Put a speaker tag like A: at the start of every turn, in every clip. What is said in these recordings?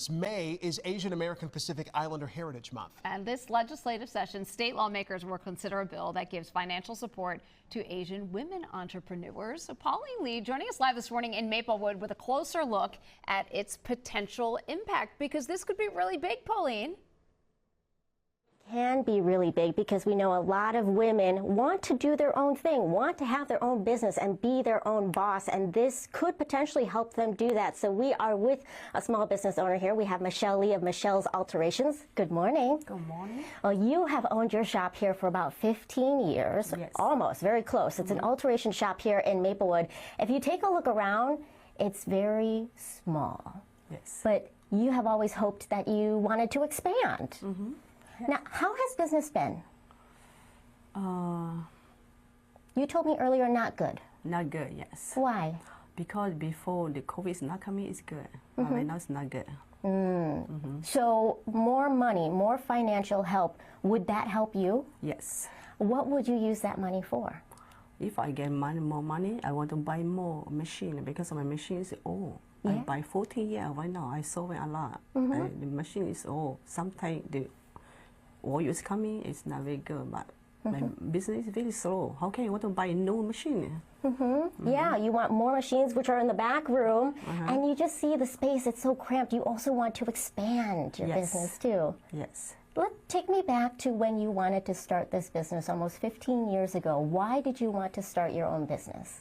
A: May is Asian American Pacific Islander Heritage Month.
B: And this legislative session, state lawmakers will consider a bill that gives financial support to Asian women entrepreneurs. So Pauline Lee joining us live this morning in Maplewood with a closer look at its potential impact, because this could be really big, Pauline.
C: Can be really big because we know a lot of women want to do their own thing, want to have their own business and be their own boss, and this could potentially help them do that. So we are with a small business owner here. We have Michelle Lee of Michelle's Alterations. Good morning.
D: Good morning.
C: Well, you have owned your shop here for about 15 years,
D: yes.
C: Almost, very close. It's an alteration shop here in Maplewood. If you take a look around, it's very small.
D: Yes.
C: But you have always hoped that you wanted to expand. Now, how has business been? You told me earlier not good.
D: Not good, yes.
C: Why?
D: Because before the COVID is not coming, it's good. Right now it's not good.
C: So more money, more financial help, would that help you?
D: Yes.
C: What would you use that money for?
D: If I get more money, I want to buy more machine because my machine is old. I buy 14 years right now. I sold it a lot. The machine is old. Sometimes the oil is coming, it's not very good, but my business is very slow. How can you want to buy a new machine?
C: Yeah, you want more machines, which are in the back room, and you just see the space, it's so cramped. You also want to expand your business too.
D: Yes.
C: Take me back to when you wanted to start this business almost 15 years ago. Why did you want to start your own business?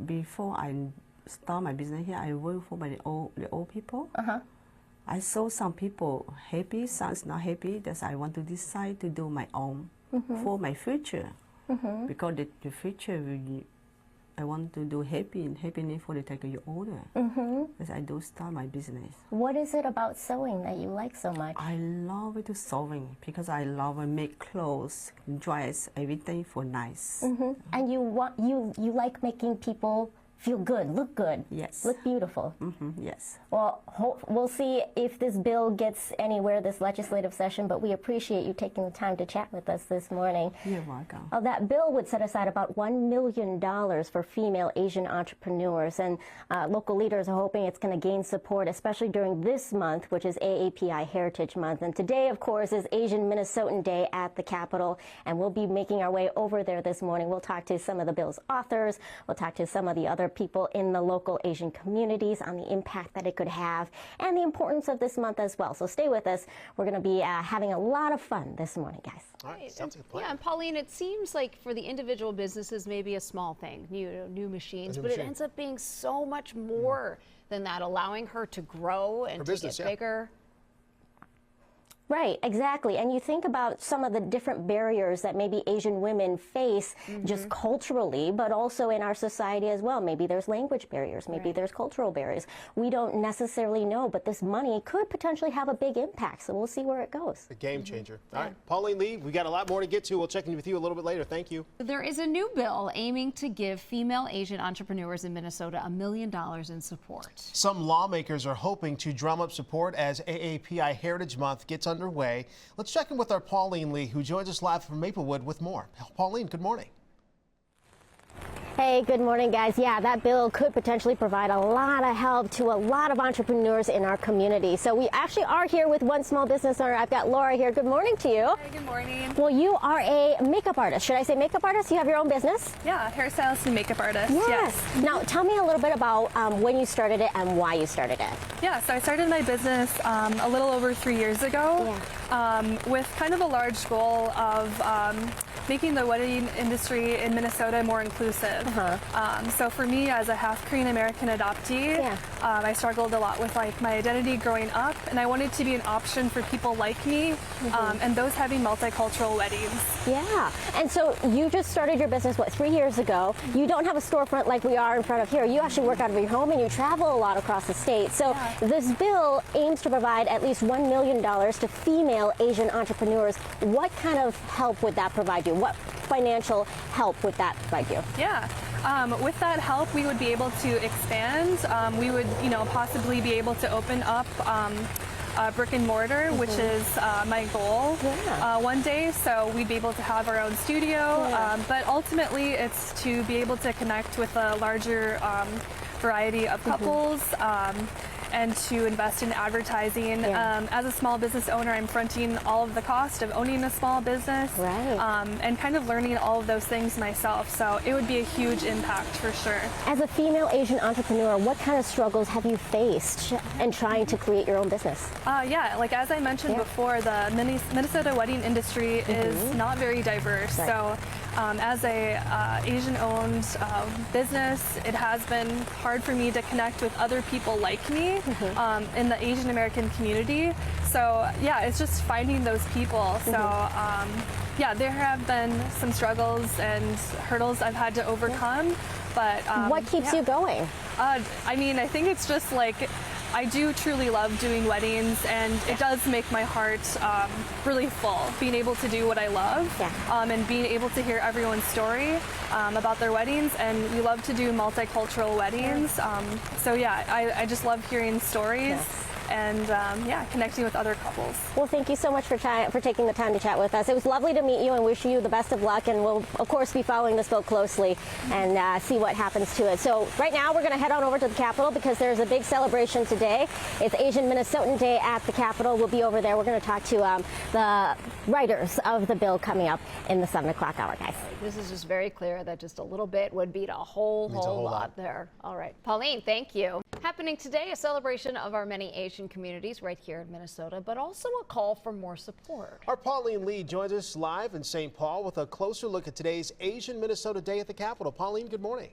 D: Before I start my business here, I work for the old people. I saw some people happy, some not happy. That's I want to decide to do my own for my future. Because the future, I want to do happiness for the take you older. As I do start my business.
C: What is it about sewing that you like so much?
D: I love it to sewing because I love to make clothes, dress, everything for nice.
C: And you like making people feel good, look good,
D: yes,
C: look beautiful.
D: Yes.
C: Well, we'll see if this bill gets anywhere this legislative session, but we appreciate you taking the time to chat with us this morning.
D: You're welcome.
C: That bill would set aside about $1 million for female Asian entrepreneurs, and local leaders are hoping it's going to gain support, especially during this month, which is AAPI Heritage Month. And today, of course, is Asian Minnesotan Day at the Capitol, and we'll be making our way over there this morning. We'll talk to some of the bill's authors. We'll talk to some of the other people in the local Asian communities on the impact that it could have and the importance of this month as well. So stay with us. We're going to be having a lot of fun this morning, guys.
A: All right, sounds like a plan.
B: Yeah, and Pauline, it seems like for the individual businesses, maybe a small thing, new machines, but it ends up being so much more than that, allowing her to grow and to get bigger.
C: Right, exactly. And you think about some of the different barriers that maybe Asian women face just culturally, but also in our society as well. Maybe there's language barriers, maybe there's cultural barriers. We don't necessarily know, but this money could potentially have a big impact. So we'll see where it goes.
A: A game changer. All right, Pauline Lee, we got a lot more to get to. We'll check in with you a little bit later. Thank you.
B: There is a new bill aiming to give female Asian entrepreneurs in Minnesota $1 million in support.
A: Some lawmakers are hoping to drum up support as AAPI Heritage Month gets underway. Let's check in with our Pauline Lee, who joins us live from Maplewood with more. Pauline, good morning.
C: Hey, good morning, guys. Yeah, that bill could potentially provide a lot of help to a lot of entrepreneurs in our community. So we actually are here with one small business owner. I've got Laura here. Good morning to you.
E: Hi, good morning.
C: Well, you are a makeup artist. Should I say makeup artist? You have your own business?
E: Yeah, hairstylist and makeup artist.
C: Yes. Now, tell me a little bit about when you started it and why you started it.
E: Yeah, so I started my business a little over 3 years ago with kind of a large goal of making the wedding industry in Minnesota more inclusive. So for me, as a half Korean American adoptee, I struggled a lot with like my identity growing up, and I wanted to be an option for people like me and those having multicultural weddings.
C: Yeah, and so you just started your business, what, 3 years ago. You don't have a storefront like we are in front of here. You actually work out of your home and you travel a lot across the state. So this bill aims to provide at least $1 million to female Asian entrepreneurs. What kind of help would that provide you? What financial help would that provide you?
E: Yeah. With that help, we would be able to expand. We would, possibly be able to open up brick and mortar, which is my goal one day. So we'd be able to have our own studio, but ultimately it's to be able to connect with a larger variety of couples and to invest in advertising.
C: Yeah.
E: As a small business owner, I'm fronting all of the cost of owning a small business,
C: Right.
E: and kind of learning all of those things myself. So it would be a huge impact for sure.
C: As a female Asian entrepreneur, what kind of struggles have you faced in trying to create your own business?
E: Yeah, like as I mentioned before, the Minnesota wedding industry is not very diverse.
C: Right.
E: So as a Asian-owned business, it has been hard for me to connect with other people like me in the Asian American community. So yeah, it's just finding those people. So yeah, there have been some struggles and hurdles I've had to overcome. But
C: What keeps you going?
E: I mean, I think it's just like I do truly love doing weddings, and it does make my heart really full, being able to do what I love, and being able to hear everyone's story about their weddings. And we love to do multicultural weddings. So yeah, I just love hearing stories. And yeah, connecting with other couples.
C: Well, thank you so much for taking the time to chat with us. It was lovely to meet you and wish you the best of luck. And we'll, of course, be following this bill closely and see what happens to it. So right now, we're going to head on over to the Capitol because there's a big celebration today. It's Asian Minnesotan Day at the Capitol. We'll be over there. We're going to talk to the writers of the bill coming up in the 7 o'clock hour, guys.
B: This is just very clear that just a little bit would beat a whole lot there. All right. Pauline, thank you. Happening today, a celebration of our many Asian communities right here in Minnesota, but also a call for more support.
A: Our Pauline Lee joins us live in St. Paul with a closer look at today's Asian Minnesota Day at the Capitol. Pauline, good morning.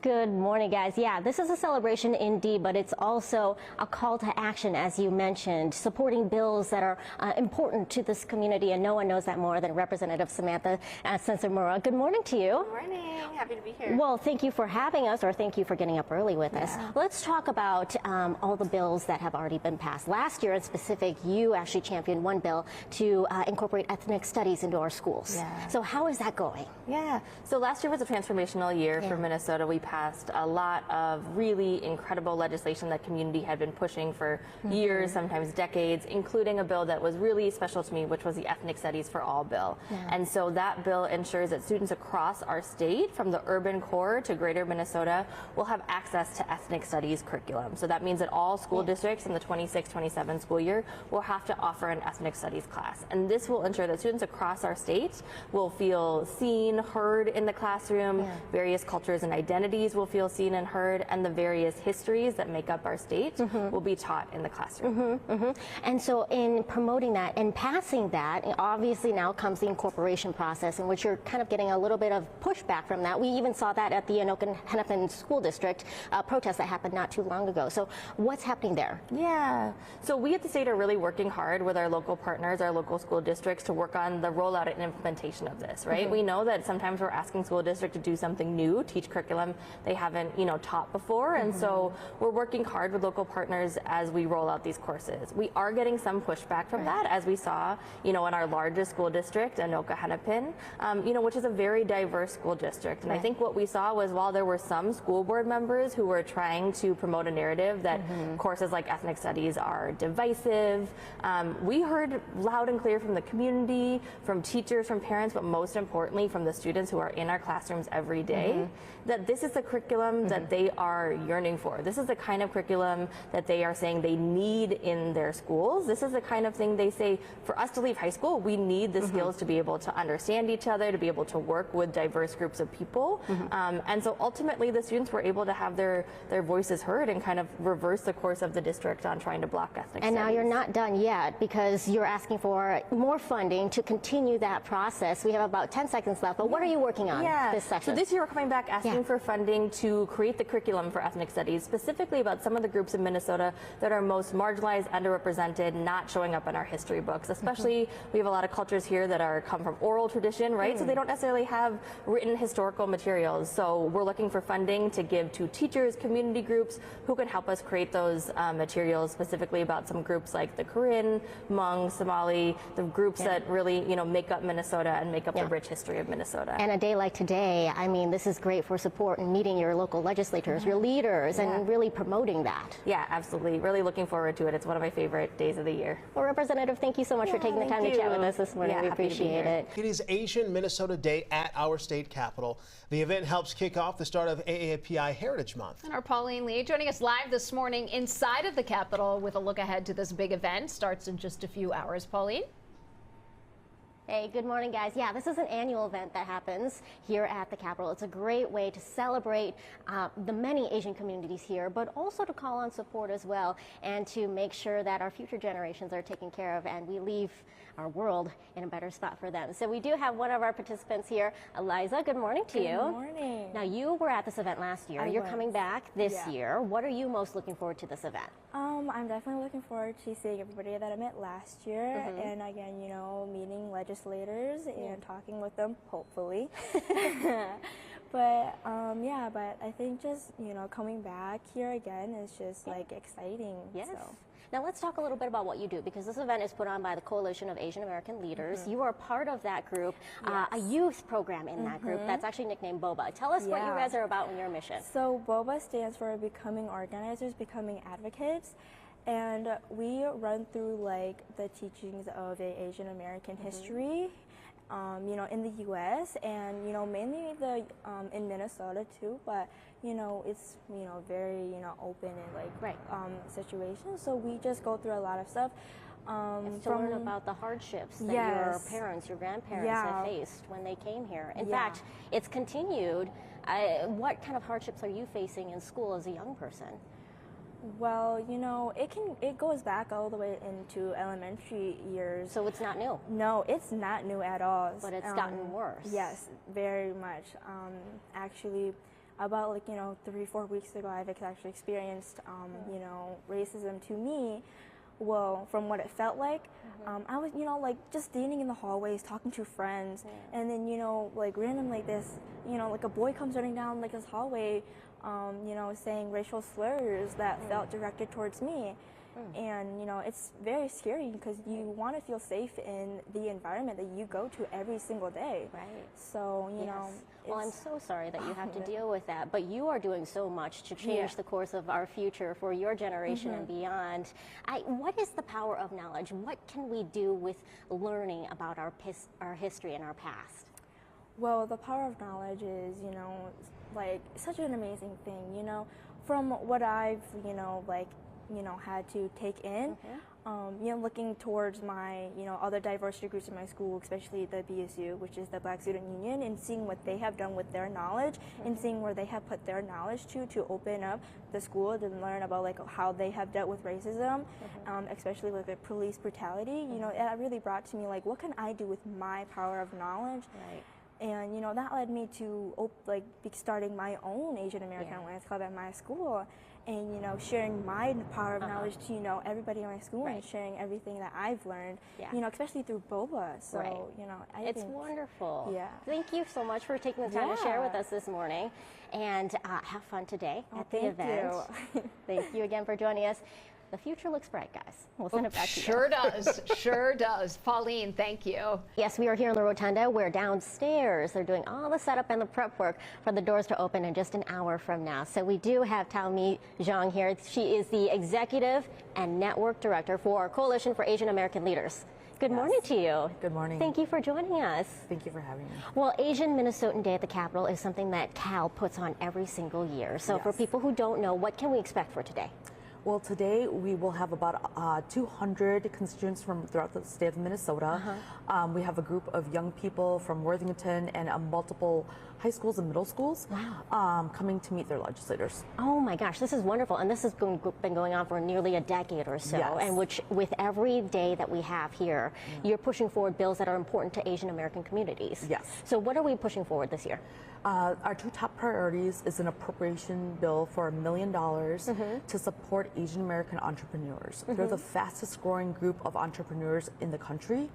C: Good morning, guys. Yeah, this is a celebration indeed, but it's also a call to action, as you mentioned, supporting bills that are important to this community, and no one knows that more than Representative Samantha Sensimura. Good morning to you.
F: Good morning. Happy to be here.
C: Well, thank you for having us, or thank you for getting up early with us. Let's talk about all the bills that have already been passed. Last year, in specific, you actually championed one bill to incorporate ethnic studies into our schools.
F: Yeah.
C: So how is that going?
F: Yeah. So last year was a transformational year for Minnesota. We passed a lot of really incredible legislation that community had been pushing for years, sometimes decades, including a bill that was really special to me, which was the Ethnic Studies for All bill. And so that bill ensures that students across our state, from the urban core to greater Minnesota, will have access to ethnic studies curriculum. So that means that all school districts in the 26-27 school year will have to offer an ethnic studies class. And this will ensure that students across our state will feel seen, heard in the classroom. Various cultures and identities will feel seen and heard, and the various histories that make up our state will be taught in the classroom.
C: And so in promoting that and passing that, obviously now comes the incorporation process, in which you're kind of getting a little bit of pushback from that. We even saw that at the Anoka-Hennepin School District protest that happened not too long ago. So what's happening there?
F: Yeah. So we at the state are really working hard with our local partners, our local school districts, to work on the rollout and implementation of this, right? We know that sometimes we're asking school district to do something new, teach curriculum they haven't, taught before. And so we're working hard with local partners as we roll out these courses. We are getting some pushback from that, as we saw, in our largest school district, Anoka-Hennepin, which is a very diverse school district. And I think what we saw was, while there were some school board members who were trying to promote a narrative that courses like ethnic studies are divisive, we heard loud and clear from the community, from teachers, from parents, but most importantly from the students who are in our classrooms every day, that this is a curriculum that they are yearning for. This is the kind of curriculum that they are saying they need in their schools. This is the kind of thing they say, for us to leave high school, we need the skills to be able to understand each other, to be able to work with diverse groups of people. And so ultimately the students were able to have their voices heard and kind of reverse the course of the district on trying to block ethnic
C: And
F: studies.
C: now you're not done yet, because you're asking for more funding to continue that process. We have about 10 seconds left, but what are you working on this session?
F: So this year we're coming back asking for funding to create the curriculum for ethnic studies, specifically about some of the groups in Minnesota that are most marginalized, underrepresented, not showing up in our history books. Especially, we have a lot of cultures here that come from oral tradition, right? So they don't necessarily have written historical materials. So we're looking for funding to give to teachers, community groups who can help us create those materials, specifically about some groups like the Karen, Hmong, Somali, the groups that really, make up Minnesota and make up the rich history of Minnesota.
C: And a day like today, I mean, this is great for supporting meeting your local legislators, your leaders, and really promoting that.
F: Yeah, absolutely. Really looking forward to it. It's one of my favorite days of the year.
C: Well, Representative, thank you so much for taking the time to chat with us this morning.
F: Yeah,
C: we
F: happy to be
C: appreciate
F: here.
C: it.
A: It is Asian Minnesota Day at our state capitol. The event helps kick off the start of AAPI Heritage Month.
B: And our Pauline Lee joining us live this morning inside of the Capitol with a look ahead to this big event. Starts in just a few hours. Pauline?
C: Hey, good morning, guys. Yeah, this is an annual event that happens here at the Capitol. It's a great way to celebrate the many Asian communities here, but also to call on support as well and to make sure that our future generations are taken care of and we leave our world in a better spot for them. So we do have one of our participants here. Eliza, good morning to you.
G: Good morning.
C: Now, you were at this event last year. You're coming back this year. What are you most looking forward to this event?
G: I'm definitely looking forward to seeing everybody that I met last year, and again, you know, meeting legislators and talking with them, hopefully. But yeah, but I think just, you know, coming back here again is just like exciting.
C: Yes.
G: So.
C: Now let's talk a little bit about what you do, because this event is put on by the Coalition of Asian American Leaders. You are part of that group, a youth program in that group that's actually nicknamed BOBA. Tell us what you guys are about and your mission.
G: So BOBA stands for Becoming Organizers, Becoming Advocates. And we run through like the teachings of Asian American history, you know, in the U.S. and, you know, mainly in Minnesota too, but, you know, it's, you know, very, you know, open and like situation. So we just go through a lot of stuff.
C: To learn about the hardships that your parents, your grandparents have faced when they came here. In fact, it's continued. What kind of hardships are you facing in school as a young person?
G: Well, you know, it goes back all the way into elementary years.
C: So it's not new?
G: No, it's not new at all.
C: But it's gotten worse.
G: Yes, very much. Actually, about like, you know, 3-4 weeks ago, I've actually experienced, you know, racism to me. Well, from what it felt like, I was, you know, like just standing in the hallways, talking to friends, and then, you know, like randomly like this, you know, like a boy comes running down like this hallway, you know, saying racial slurs that felt directed towards me. And, you know, it's very scary because you want to feel safe in the environment that you go to every single day.
C: Right.
G: So, you know.
C: Well, I'm so sorry that you have to deal with that, but you are doing so much to change the course of our future for your generation and beyond. What is the power of knowledge? What can we do with learning about our history and our past?
G: Well, the power of knowledge is, you know, like such an amazing thing, you know, from what I've, you know, like, you know, had to take in, you know, looking towards my, you know, other diversity groups in my school, especially the BSU, which is the Black Student Union, and seeing what they have done with their knowledge and seeing where they have put their knowledge to open up the school and learn about like how they have dealt with racism, especially with like, police brutality. You know, it really brought to me like, what can I do with my power of knowledge?
C: Right.
G: And, you know, that led me to like starting my own Asian American Alliance Club at my school, and, you know, sharing my power of knowledge to, you know, everybody in my school and sharing everything that I've learned, you know, especially through BOBA. So, you know,
C: It's wonderful.
G: Yeah.
C: Thank you so much for taking the time to share with us this morning, and have fun today at the event. Thank you again for joining us. The future looks bright, guys. We'll send it back to you.
B: Sure does. Sure does. Pauline, thank you.
C: Yes, we are here in the Rotunda. We're downstairs. They're doing all the setup and the prep work for the doors to open in just an hour from now. So we do have Taomi Zhang here. She is the Executive and Network Director for Coalition for Asian American Leaders. Good morning to you.
H: Good morning.
C: Thank you for joining us.
H: Thank you for having me.
C: Well, Asian Minnesotan Day at the Capitol is something that Cal puts on every single year. So for people who don't know, what can we expect for today?
H: Well, today we will have about 200 constituents from throughout the state of Minnesota. We have a group of young people from Worthington and multiple high schools and middle schools coming to meet their legislators.
C: Oh my gosh, this is wonderful. And this has been going on for nearly a decade or so. And which with every day that we have here, you're pushing forward bills that are important to Asian American communities.
H: Yes.
C: So what are we pushing forward this year?
H: Our two top priorities is an appropriation bill for $1 million to support Asian American entrepreneurs. They're the fastest growing group of entrepreneurs in the country,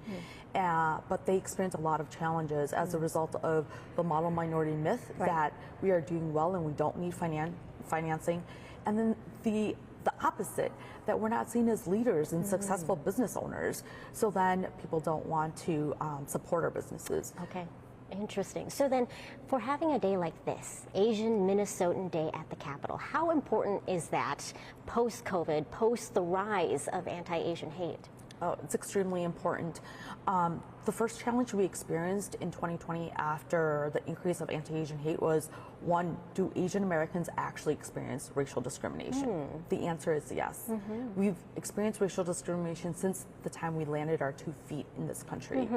H: but they experience a lot of challenges as a result of the model minority myth that we are doing well and we don't need financing. And then the opposite, that we're not seen as leaders and successful business owners. So then people don't want to support our businesses.
C: Okay. Interesting. So then, for having a day like this, Asian Minnesotan Day at the Capitol, how important is that post-COVID, post the rise of anti-Asian hate?
H: Oh, it's extremely important. The first challenge we experienced in 2020 after the increase of anti-Asian hate was, one, do Asian Americans actually experience racial discrimination? The answer is yes. We've experienced racial discrimination since the time we landed our 2 feet in this country.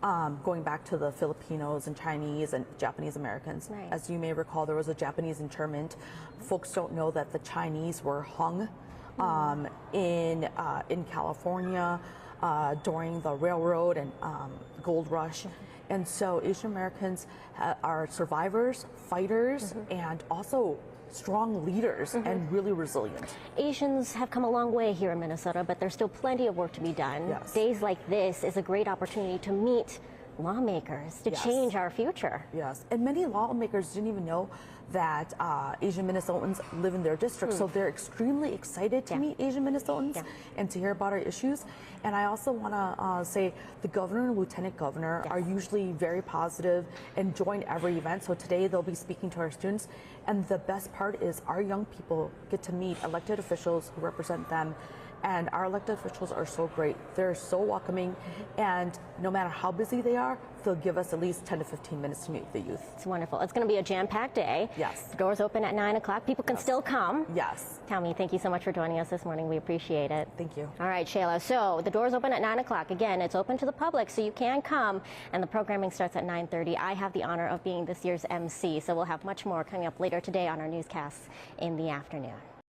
H: Going back to the Filipinos and Chinese and Japanese Americans.
C: Right.
H: As you may recall, there was a Japanese internment. Folks don't know that the Chinese were hung in California during the railroad and gold rush. And so Asian Americans are survivors, fighters, and also strong leaders and really resilient.
C: Asians have come a long way here in Minnesota, but there's still plenty of work to be done.
H: Yes.
C: Days like this is a great opportunity to meet lawmakers to change our future.
H: Yes, and many lawmakers didn't even know that Asian Minnesotans live in their district, so they're extremely excited to meet Asian Minnesotans and to hear about our issues. And I also want to say the governor and lieutenant governor are usually very positive and join every event. So today they'll be speaking to our students. And the best part is our young people get to meet elected officials who represent them. And our elected officials are so great. They're so welcoming. And no matter how busy they are, they'll give us at least 10 to 15 minutes to meet the youth.
C: It's wonderful. It's going to be a jam-packed day.
H: Yes.
C: The doors open at 9 o'clock. People can still come.
H: Yes.
C: Tommy, thank you so much for joining us this morning. We appreciate it.
H: Thank you.
C: All right, Shayla. So the doors open at 9 o'clock. Again, it's open to the public, so you can come. And the programming starts at 9:30. I have the honor of being this year's MC, so we'll have much more coming up later today on our newscasts in the afternoon.